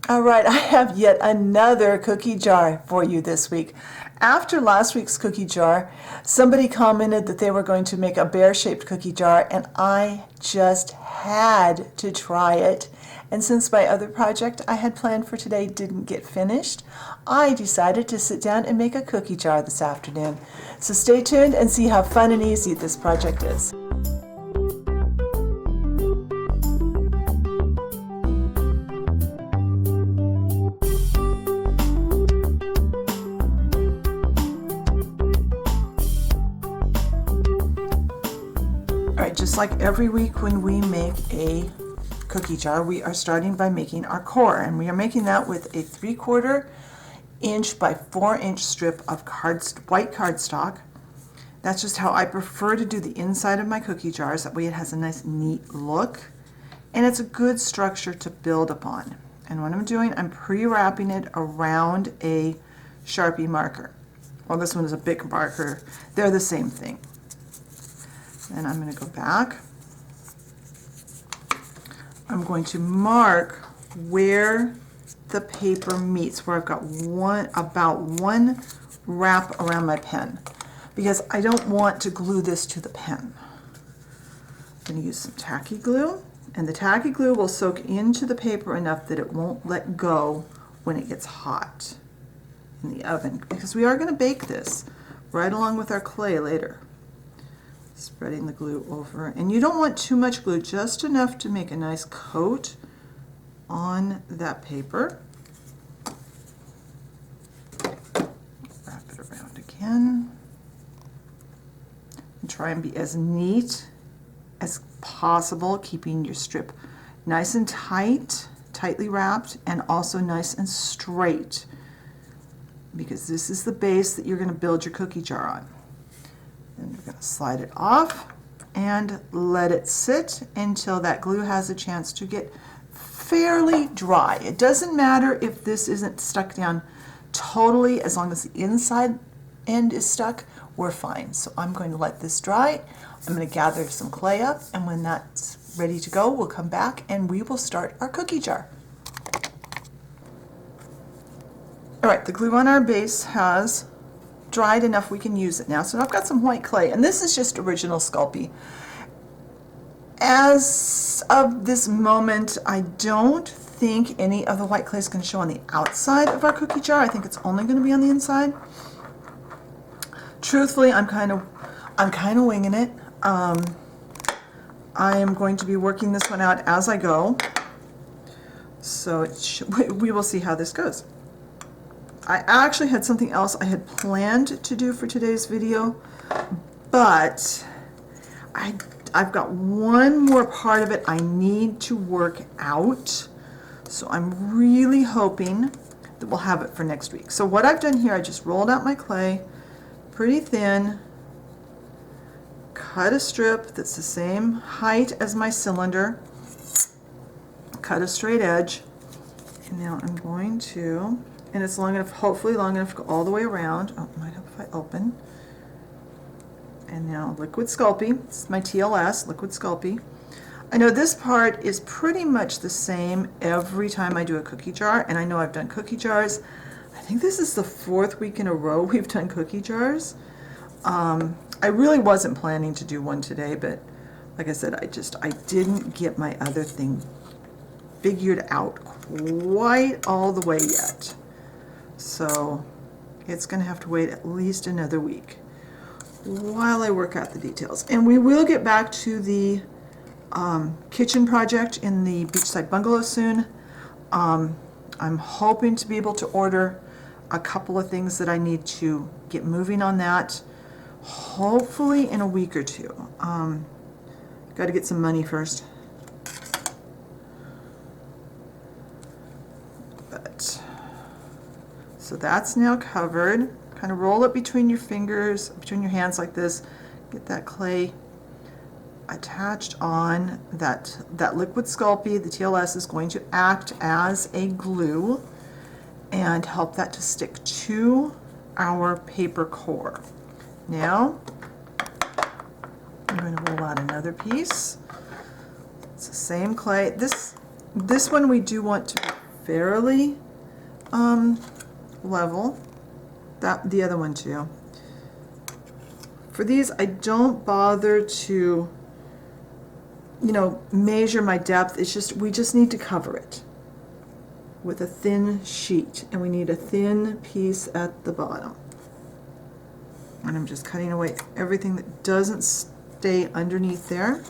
All right, I have yet another cookie jar for you this week. After last week's cookie jar, somebody commented that they were going to make a bear-shaped cookie jar, and I just had to try it. And since my other project I had planned for today didn't get finished, I decided to sit down and make a cookie jar this afternoon. So stay tuned and see how fun and easy this project is. Just like every week when we make a cookie jar, we are starting by making our core, and we are making that with a 3/4 inch by 4 inch strip of white cardstock. That's just how I prefer to do the inside of my cookie jars. That way it has a nice neat look and it's a good structure to build upon. And what I'm doing, I'm pre-wrapping it around a Sharpie marker. Well, this one is a Bic marker. They're the same thing. And I'm going to go back. I'm going to mark where the paper meets, where I've got about one wrap around my pen, because I don't want to glue this to the pen. I'm going to use some tacky glue, and the tacky glue will soak into the paper enough that it won't let go when it gets hot in the oven, because we are going to bake this right along with our clay later. Spreading the glue over, and you don't want too much glue, just enough to make a nice coat on that paper. Wrap it around again and try and be as neat as possible, keeping your strip nice and tightly wrapped, and also nice and straight, because this is the base that you're going to build your cookie jar on. Then you're going to slide it off and let it sit until that glue has a chance to get fairly dry. It doesn't matter if this isn't stuck down totally, as long as the inside end is stuck, we're fine. So I'm going to let this dry. I'm going to gather some clay up, and when that's ready to go, we'll come back and we will start our cookie jar. All right, the glue on our base has dried enough we can use it now. So I've got some white clay, and this is just original Sculpey. As of this moment, I don't think any of the white clay is going to show on the outside of our cookie jar. I think it's only going to be on the inside. Truthfully, I'm kind of winging it. I am going to be working this one out as I go, so we will see how this goes. I actually had something else I had planned to do for today's video, but I've got one more part of it I need to work out, so I'm really hoping that we'll have it for next week. So what I've done here, I just rolled out my clay pretty thin, cut a strip that's the same height as my cylinder, cut a straight edge, and now I'm going to, and it's long enough, hopefully long enough to go all the way around. Oh, it might help if I open. And now liquid Sculpey. This is my TLS, liquid Sculpey. I know this part is pretty much the same every time I do a cookie jar, and I know I've done cookie jars. I think this is the 4th week in a row we've done cookie jars. I really wasn't planning to do one today, but like I said, I didn't get my other thing figured out quite all the way yet. So it's going to have to wait at least another week while I work out the details. And we will get back to the kitchen project in the beachside bungalow soon. I'm hoping to be able to order a couple of things that I need to get moving on that, hopefully in a week or two. Got to get some money first. So that's now covered. Kind of roll it between your fingers, between your hands like this. Get that clay attached on. That liquid Sculpey, the TLS, is going to act as a glue and help that to stick to our paper core. Now, I'm going to roll out another piece. It's the same clay. This one we do want to be fairly level. The other one too. For these, I don't bother to, you know, measure my depth. It's just, we just need to cover it with a thin sheet, and we need a thin piece at the bottom. And I'm just cutting away everything that doesn't stay underneath there.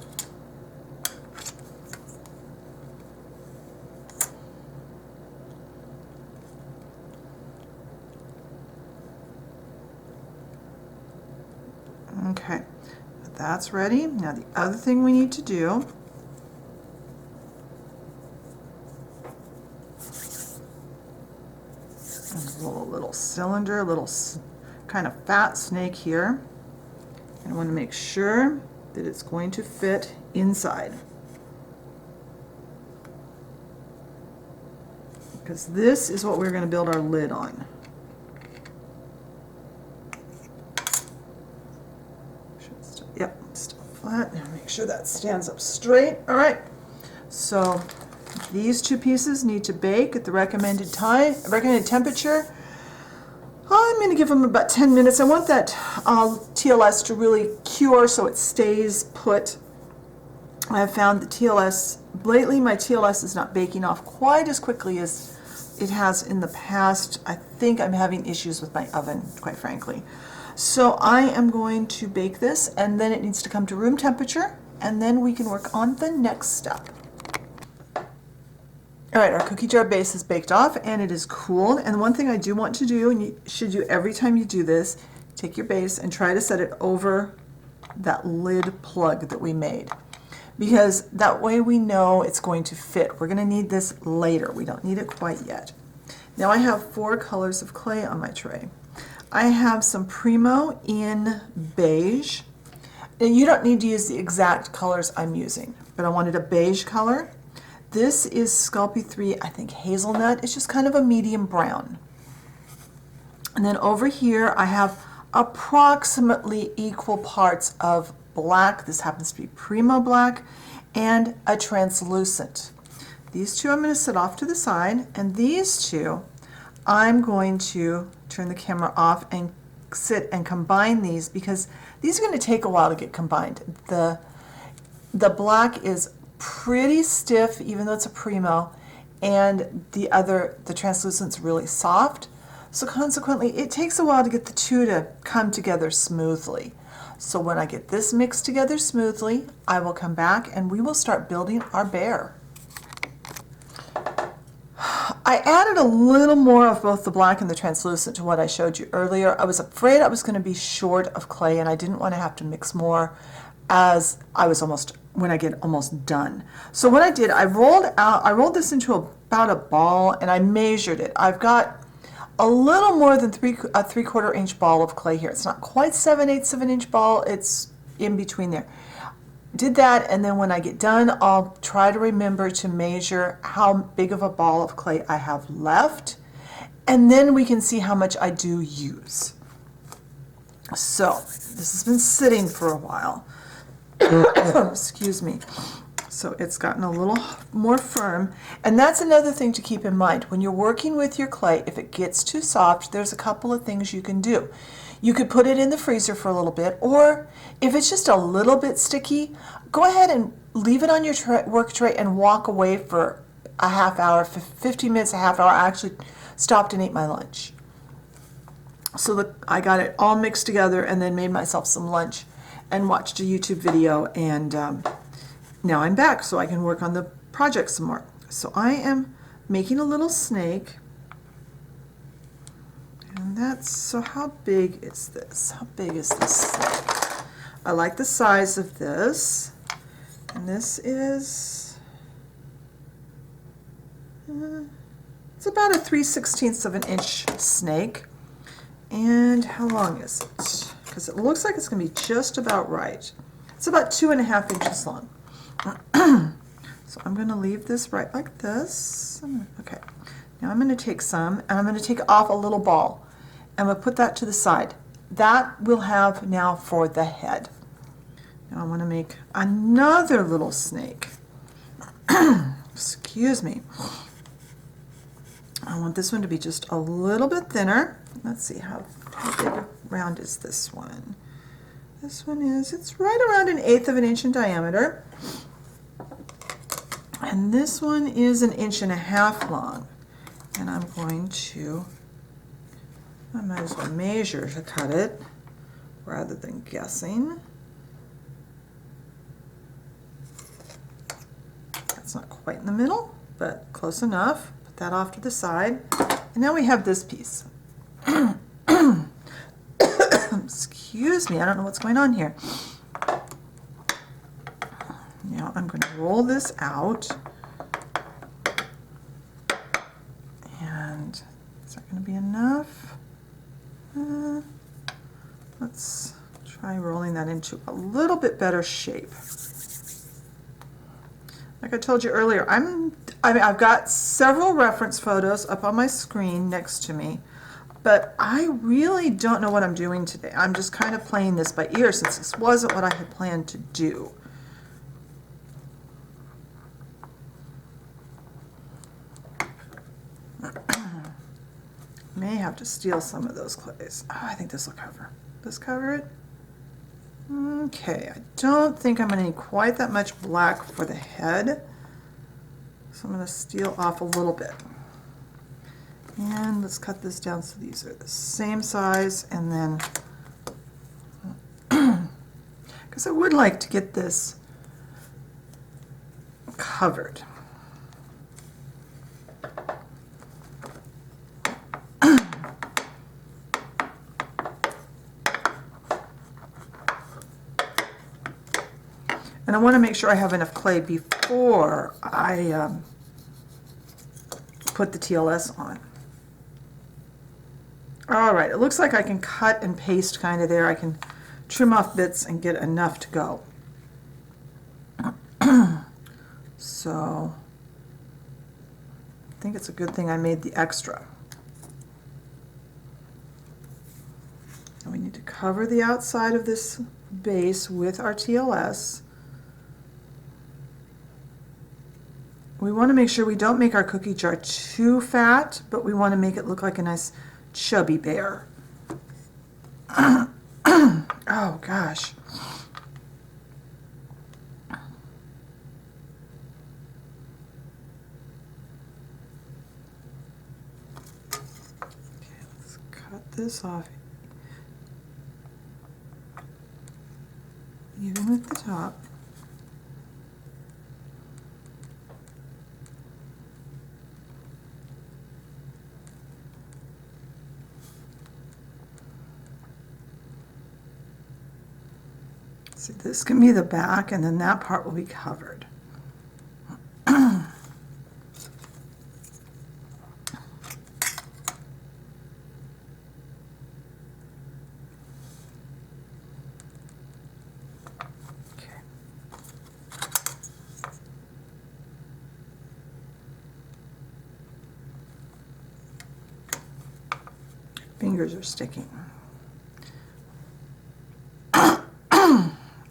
Okay, that's ready. Now the other thing we need to do is a little cylinder, a little kind of fat snake here. And I want to make sure that it's going to fit inside, because this is what we're going to build our lid on. Yep, still flat. Now make sure that stands up straight. All right, so these two pieces need to bake at the recommended temperature. I'm going to give them about 10 minutes. I want that TLS to really cure so it stays put. I have found that lately my TLS is not baking off quite as quickly as it has in the past. I think I'm having issues with my oven, quite frankly. So I am going to bake this, and then it needs to come to room temperature, and then we can work on the next step. All right, our cookie jar base is baked off and it is cooled. And one thing I do want to do, and you should do every time you do this, take your base and try to set it over that lid plug that we made, because that way we know it's going to fit. We're going to need this later. We don't need it quite yet. Now I have 4 colors of clay on my tray. I have some Primo in beige. And you don't need to use the exact colors I'm using, but I wanted a beige color. This is Sculpey 3, I think hazelnut. It's just kind of a medium brown. And then over here I have approximately equal parts of black. This happens to be Primo black, and a translucent. These two I'm going to set off to the side, and these two I'm going to turn the camera off and sit and combine these, because these are going to take a while to get combined. The black is pretty stiff, even though it's a Primo, and the translucent's really soft. So consequently, it takes a while to get the two to come together smoothly. So when I get this mixed together smoothly, I will come back and we will start building our bear. I added a little more of both the black and the translucent to what I showed you earlier. I was afraid I was going to be short of clay, and I didn't want to have to mix more as I was when I get almost done. So what I did, I rolled this into about a ball, and I measured it. I've got a little more than a 3/4 inch ball of clay here. It's not quite 7/8 of an inch ball. It's in between there. Did that, and then when I get done, I'll try to remember to measure how big of a ball of clay I have left, and then we can see how much I do use. So this has been sitting for a while. Excuse me. So it's gotten a little more firm, and that's another thing to keep in mind. When you're working with your clay, if it gets too soft, there's a couple of things you can do. You could put it in the freezer for a little bit, or if it's just a little bit sticky, go ahead and leave it on your work tray and walk away for a half hour, 15 minutes, a half hour. I actually stopped and ate my lunch. So I got it all mixed together and then made myself some lunch and watched a YouTube video, and now I'm back so I can work on the project some more. So I am making a little snake. And so how big is this? How big is this snake? I like the size of this. And this is, it's about a 3/16 of an inch snake. And how long is it? Because it looks like it's going to be just about right. It's about 2.5 inches long. So I'm going to leave this right like this. Okay. Now I'm going to take some, and I'm going to take off a little ball. I'm going to put that to the side. That we'll have now for the head. Now I want to make another little snake. Excuse me. I want this one to be just a little bit thinner. Let's see, how big round is this one? This one is, it's right around 1/8 of an inch in diameter. And this one is 1.5 inches long. And I'm going to, I might as well measure to cut it rather than guessing. That's not quite in the middle, but close enough. Put that off to the side. And now we have this piece. Excuse me, I don't know what's going on here. Now I'm going to roll this out. And is that going to be enough? Let's try rolling that into a little bit better shape. Like I told you earlier, I've got several reference photos up on my screen next to me, but I really don't know what I'm doing today. I'm just kind of playing this by ear since this wasn't what I had planned to do. May have to steal some of those clays. Oh, I think this will cover. Does this cover it? Okay, I don't think I'm going to need quite that much black for the head, so I'm going to steal off a little bit. And let's cut this down so these are the same size, and then, because I would like to get this covered. And I want to make sure I have enough clay before I put the TLS on. All right, it looks like I can cut and paste kind of there. I can trim off bits and get enough to go. So I think it's a good thing I made the extra. And we need to cover the outside of this base with our TLS. We want to make sure we don't make our cookie jar too fat, but we want to make it look like a nice chubby bear. Oh gosh. Okay, let's cut this off even with the top. See, this can be the back, and then that part will be covered. Fingers are sticking.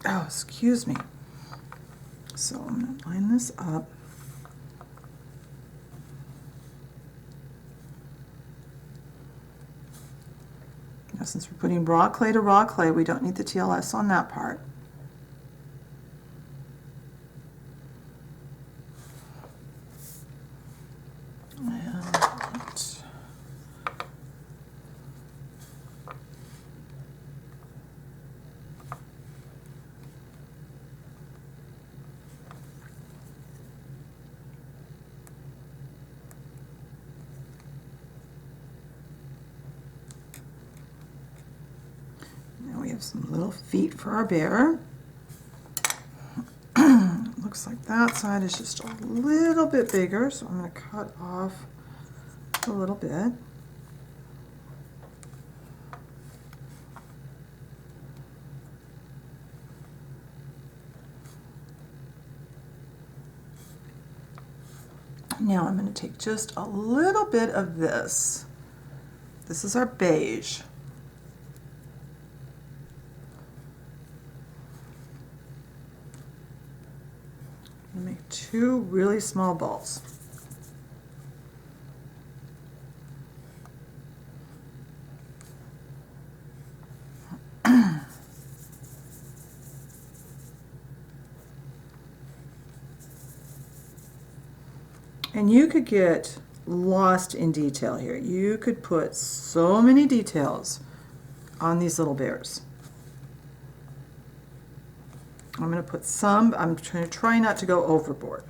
Oh, excuse me. So I'm going to line this up. Now, since we're putting raw clay to raw clay, we don't need the TLS on that part. Some little feet for our bear. Looks like that side is just a little bit bigger, so I'm going to cut off a little bit. Now I'm going to take just a little bit of this. This is our beige. Make two really small balls. And you could get lost in detail here. You could put so many details on these little bears. I'm going to put some, I'm trying to try not to go overboard.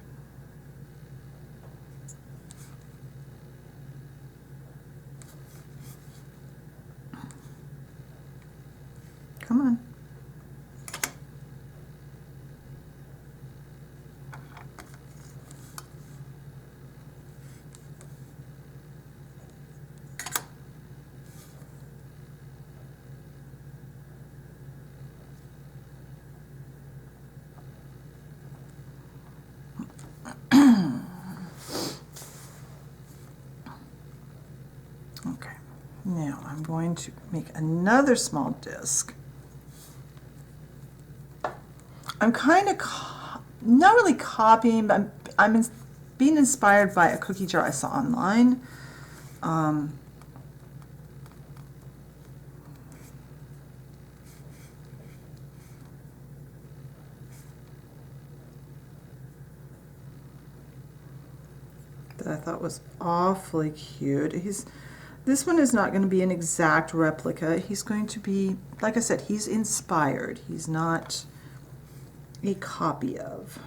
Come on. Okay, now I'm going to make another small disc. I'm kind of not really copying, but I'm being inspired by a cookie jar I saw online. That I thought was awfully cute. This one is not going to be an exact replica. He's going to be, like I said, he's inspired. He's not a copy of.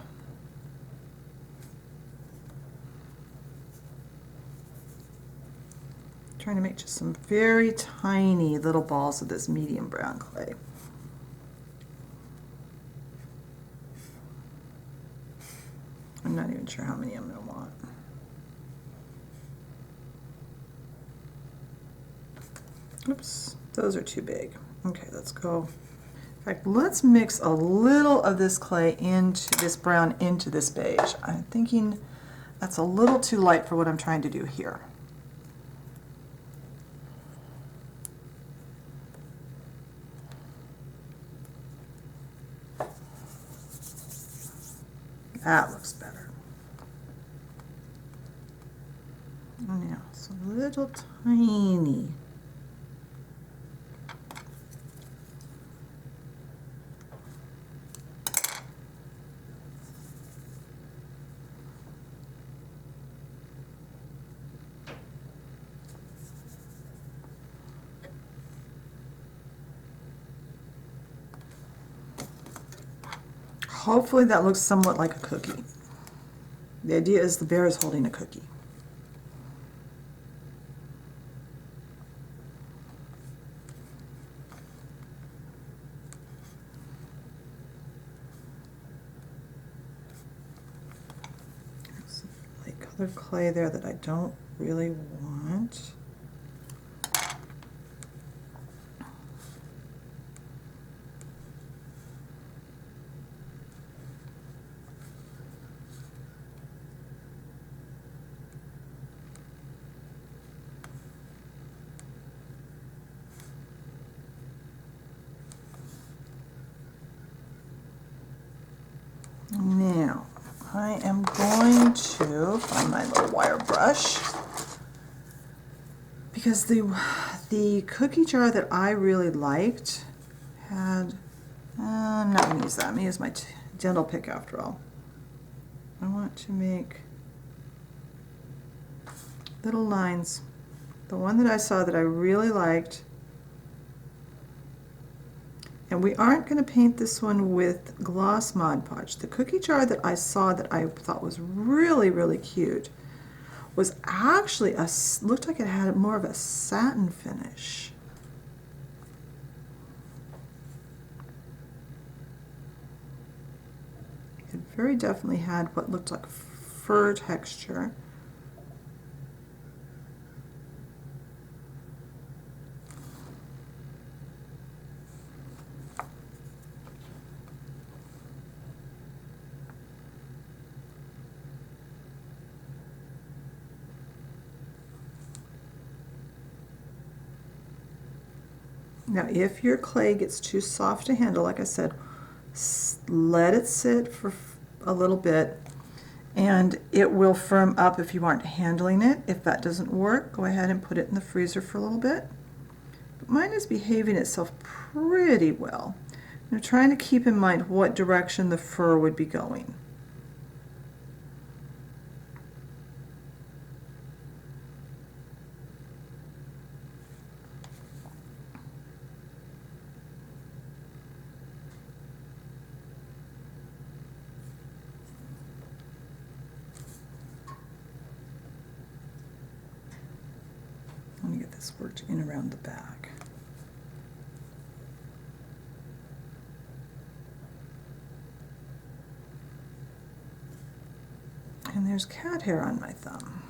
Trying to make just some very tiny little balls of this medium brown clay. I'm not even sure how many I'm going to want. Oops, those are too big. Okay, let's go. In fact, let's mix a little of this clay into this brown into this beige. I'm thinking that's a little too light for what I'm trying to do here. That looks better. Now, it's a little tiny. Hopefully that looks somewhat like a cookie. The idea is the bear is holding a cookie. There's some light colored clay there that I don't really want. Now, I am going to find my little wire brush because the cookie jar that I really liked had, I'm not going to use that. I'm going to use my dental pick after all. I want to make little lines. The one that I saw that I really liked. And we aren't going to paint this one with gloss Mod Podge. The cookie jar that I saw that I thought was really, really cute was actually looked like it had more of a satin finish. It very definitely had what looked like fur texture. Now, if your clay gets too soft to handle, like I said, let it sit for a little bit and it will firm up if you aren't handling it. If that doesn't work, go ahead and put it in the freezer for a little bit. But mine is behaving itself pretty well. I'm trying to keep in mind what direction the fur would be going. get this worked in around the back. And there's cat hair on my thumb.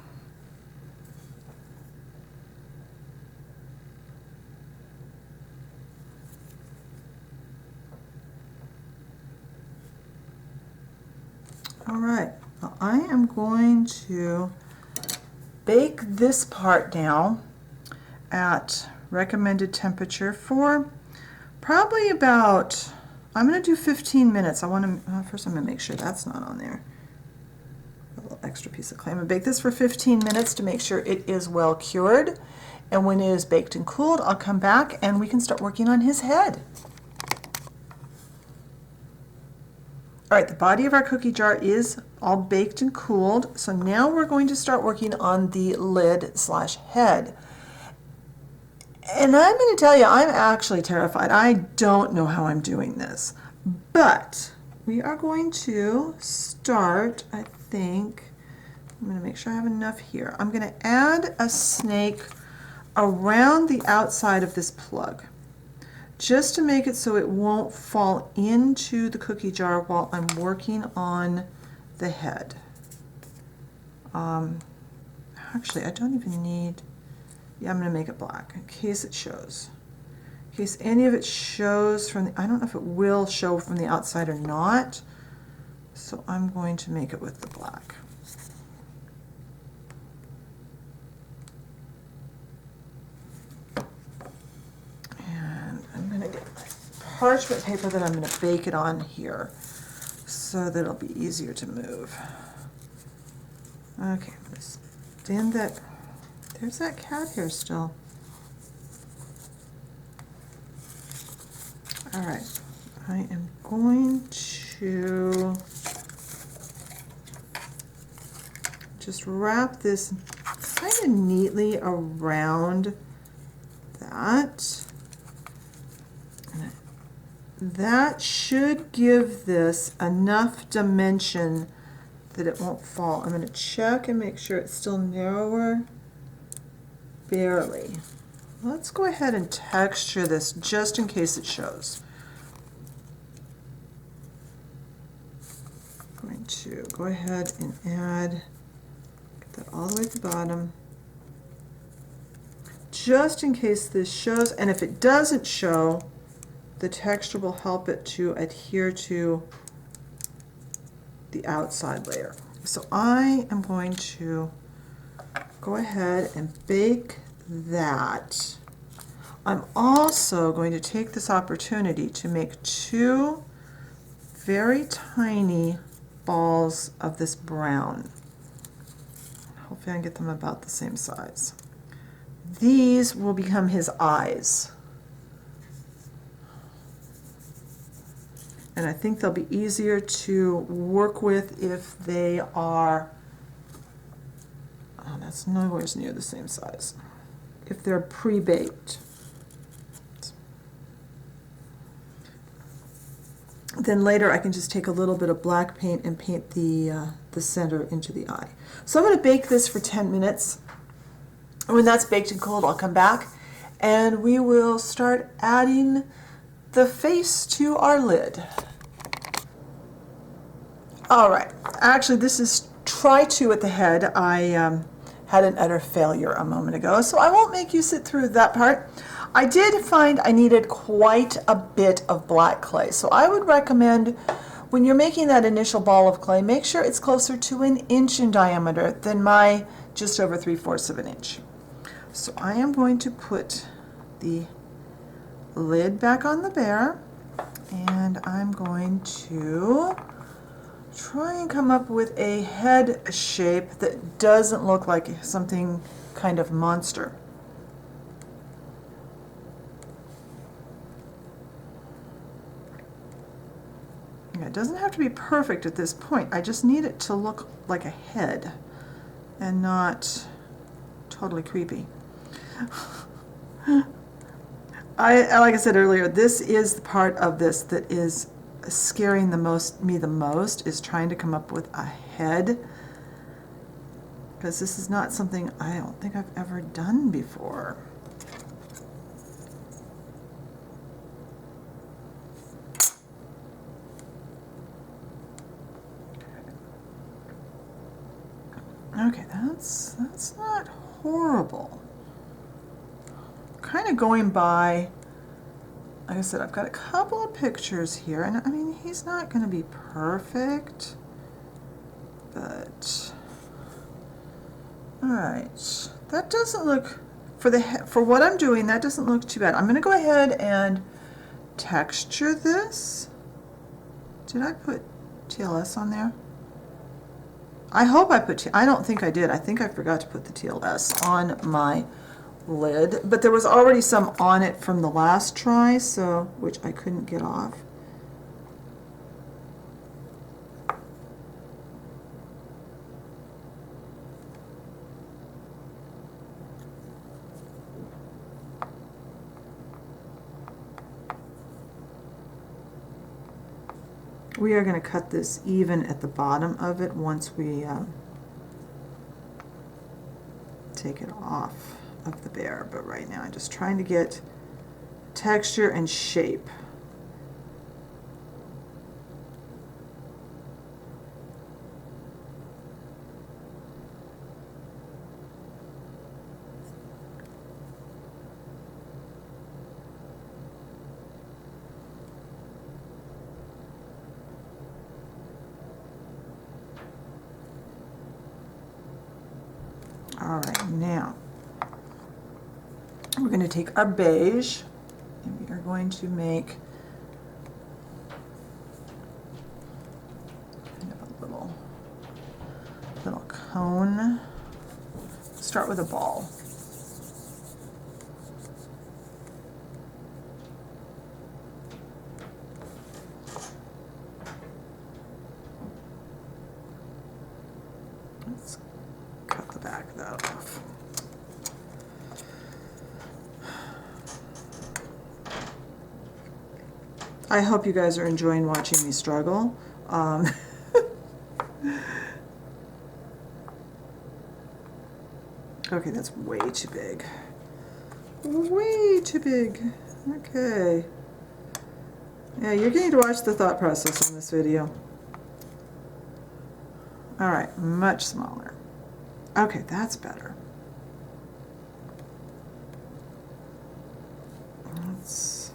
All right, well, I am going to bake this part now at recommended temperature for probably about, I'm going to do 15 minutes. I want to, first I'm going to make sure that's not on there. A little extra piece of clay. I'm going to bake this for 15 minutes to make sure it is well cured. And when it is baked and cooled, I'll come back and we can start working on his head. All right, the body of our cookie jar is all baked and cooled. So now we're going to start working on the lid/head. And I'm going to tell you, I'm actually terrified. I don't know how I'm doing this. But we are going to start, I think, I'm going to make sure I have enough here. I'm going to add a snake around the outside of this plug, just to make it so it won't fall into the cookie jar while I'm working on the head. Actually, I don't even need, yeah, I'm going to make it black in case it shows. In case any of it shows from the, I don't know if it will show from the outside or not, so I'm going to make it with the black. Parchment paper that I'm going to bake it on here so that it'll be easier to move. Okay, let's stand that. There's that cat hair still. All right, I am going to just wrap this kind of neatly around that. That should give this enough dimension that it won't fall. I'm going to check and make sure it's still narrower. Barely. Let's go ahead and texture this just in case it shows. I'm going to go ahead and add, get that all the way at the bottom, just in case this shows, and if it doesn't show, the texture will help it to adhere to the outside layer. So I am going to go ahead and bake that. I'm also going to take this opportunity to make two very tiny balls of this brown. Hopefully I can get them about the same size. These will become his eyes. And I think they'll be easier to work with if they are, oh, that's nowhere near the same size, if they're pre-baked. Then later I can just take a little bit of black paint and paint the center into the eye. So I'm going to bake this for 10 minutes. When that's baked and cooled, I'll come back and we will start adding the face to our lid. All right, actually this is try 2 at the head. I had an utter failure a moment ago, so I won't make you sit through that part. I did find I needed quite a bit of black clay, so I would recommend when you're making that initial ball of clay, make sure it's closer to 1 inch in diameter than my just over 3/4 of an inch. So I am going to put the lid back on the bear, and I'm going to try and come up with a head shape that doesn't look like something kind of monster. It doesn't have to be perfect at this point. I just need it to look like a head and not totally creepy. Like I said earlier, this is the part of this that is scaring me the most, is trying to come up with a head, because this is not something I don't think I've ever done before. that's not horrible. Kind of going by, like I said, I've got a couple of pictures here, and I mean, he's not going to be perfect, but all right, that doesn't look, for what I'm doing, that doesn't look too bad. I'm going to go ahead and texture this. Did I put TLS on there? I hope I put, I don't think I did. I think I forgot to put the TLS on my lid, but there was already some on it from the last try, so, which I couldn't get off. We are going to cut this even at the bottom of it once we take it off of the bear, but right now I'm just trying to get texture and shape. All right, now we're going to take our beige and we are going to make kind of a little cone. Start with a ball. Let's cut the back of that off. I hope you guys are enjoying watching me struggle. Okay, that's way too big. Way too big. Okay. Yeah, you're getting to watch the thought process on this video. All right, much smaller. Okay, that's better. Let's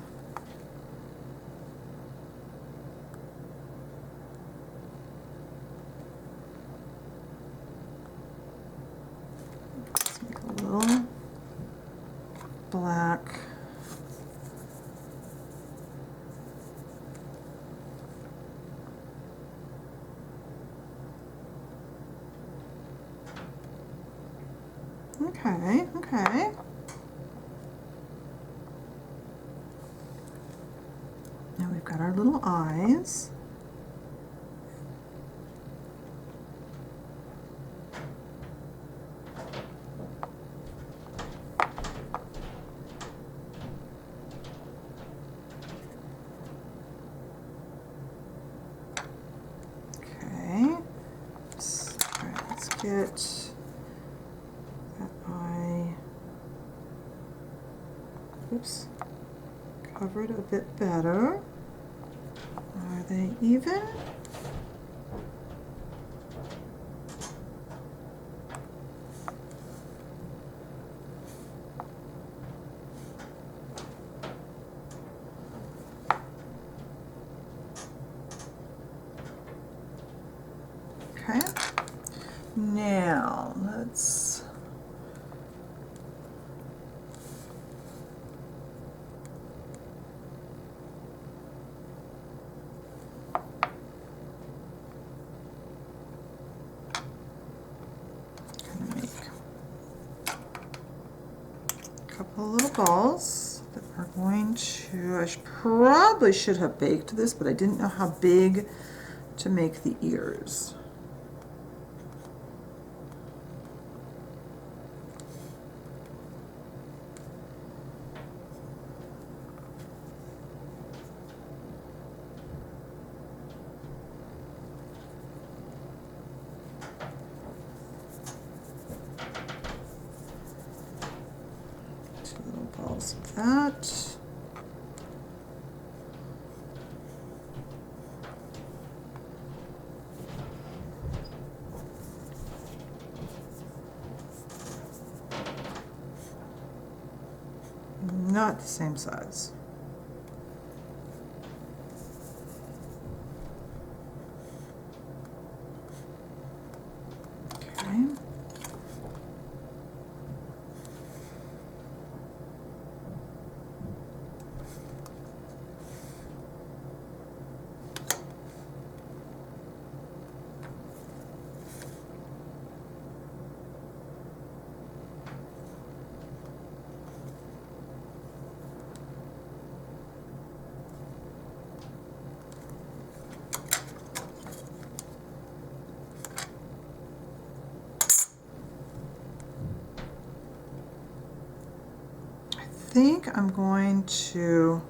make a little black. Okay, okay. Now we've got our little eyes. Okay. All right, let's get that eye, oops, covered a bit better. Are they even? Okay. Now let's make a couple of little balls that are going to, probably should have baked this, but I didn't know how big to make the ears. Balls of that. not the same size. Okay. I think I'm going to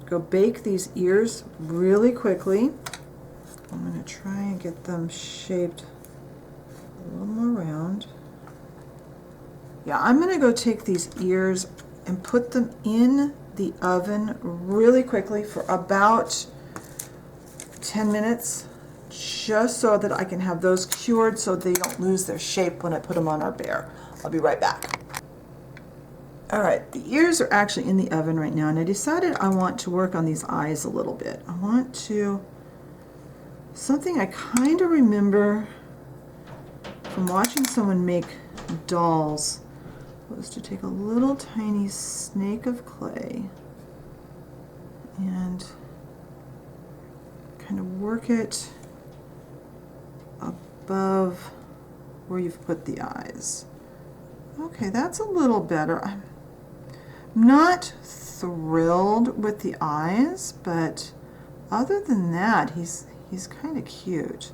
go bake these ears really quickly. I'm going to try and get them shaped a little more round. Yeah, I'm going to go take these ears and put them in the oven really quickly for about 10 minutes, just so that I can have those cured so they don't lose their shape when I put them on our bear. I'll be right back. All right, the ears are actually in the oven right now, and I decided I want to work on these eyes a little bit. I want to, something I kind of remember from watching someone make dolls was to take a little tiny snake of clay and kind of work it above where you've put the eyes. Okay, that's a little better. I'm not thrilled with the eyes, but other than that, he's kind of cute.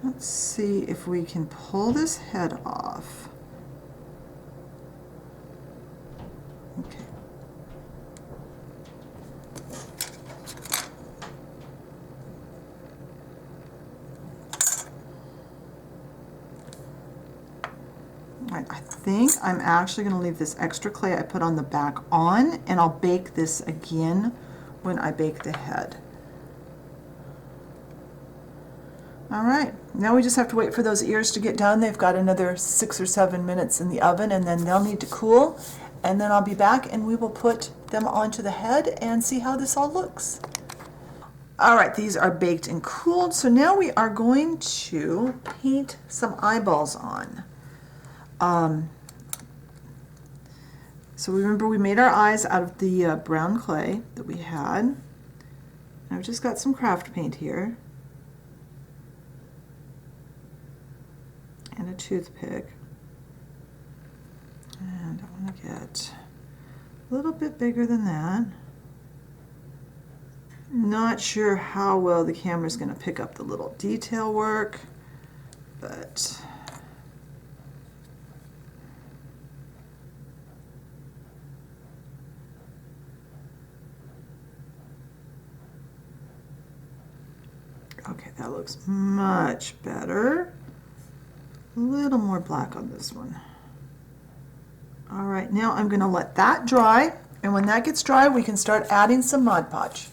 Let's see if we can pull this head off. Okay. Right, I think I'm actually going to leave this extra clay I put on the back on, and I'll bake this again when I bake the head. All right, now we just have to wait for those ears to get done. They've got another 6 or 7 minutes in the oven, and then they'll need to cool, and then I'll be back and we will put them onto the head and see how this all looks. All right, these are baked and cooled, so now we are going to paint some eyeballs on. So remember we made our eyes out of the brown clay that we had. I've just got some craft paint here and a toothpick, and I want to get a little bit bigger than that. Not sure how well the camera is going to pick up the little detail work, but okay, that looks much better. A little more black on this one. All right, now I'm going to let that dry, and when that gets dry, we can start adding some Mod Podge.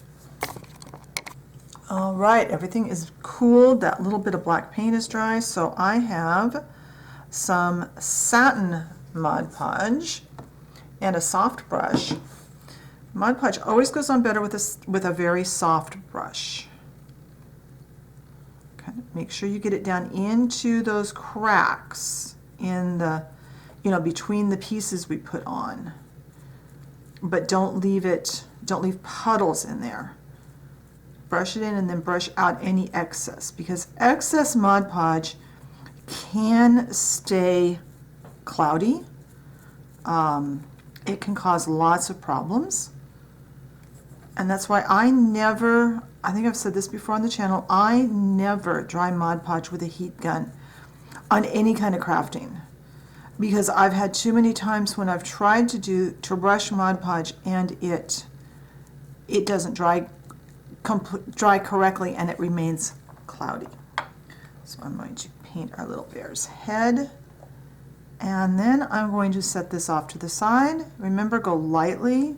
All right, everything is cooled. That little bit of black paint is dry, so I have some satin Mod Podge and a soft brush. Mod Podge always goes on better with a very soft brush. Make sure you get it down into those cracks in the, between the pieces we put on. But don't leave puddles in there. Brush it in and then brush out any excess, because excess Mod Podge can stay cloudy. It can cause lots of problems. And that's why I think I've said this before on the channel, I never dry Mod Podge with a heat gun on any kind of crafting, because I've had too many times when I've tried to brush Mod Podge and it doesn't dry correctly and it remains cloudy. So I'm going to paint our little bear's head, and then I'm going to set this off to the side. Remember, go lightly.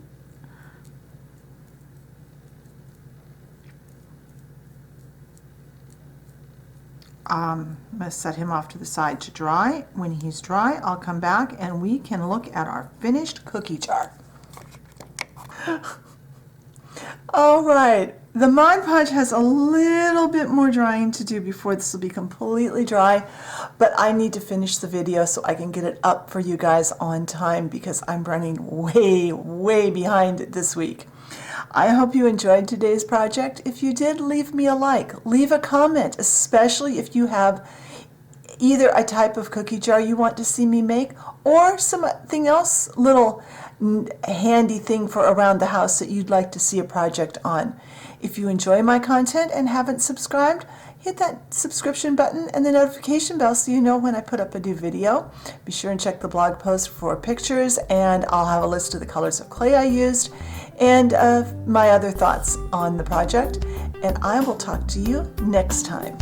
I'm going to set him off to the side to dry. When he's dry, I'll come back and we can look at our finished cookie jar. All right, the Mod Podge has a little bit more drying to do before this will be completely dry, but I need to finish the video so I can get it up for you guys on time because I'm running way behind this week. I hope you enjoyed today's project. If you did, leave me a like, leave a comment, especially if you have either a type of cookie jar you want to see me make or something else, little handy thing for around the house that you'd like to see a project on. If you enjoy my content and haven't subscribed, hit that subscription button and the notification bell so you know when I put up a new video. Be sure and check the blog post for pictures, and I'll have a list of the colors of clay I used and my other thoughts on the project. And I will talk to you next time.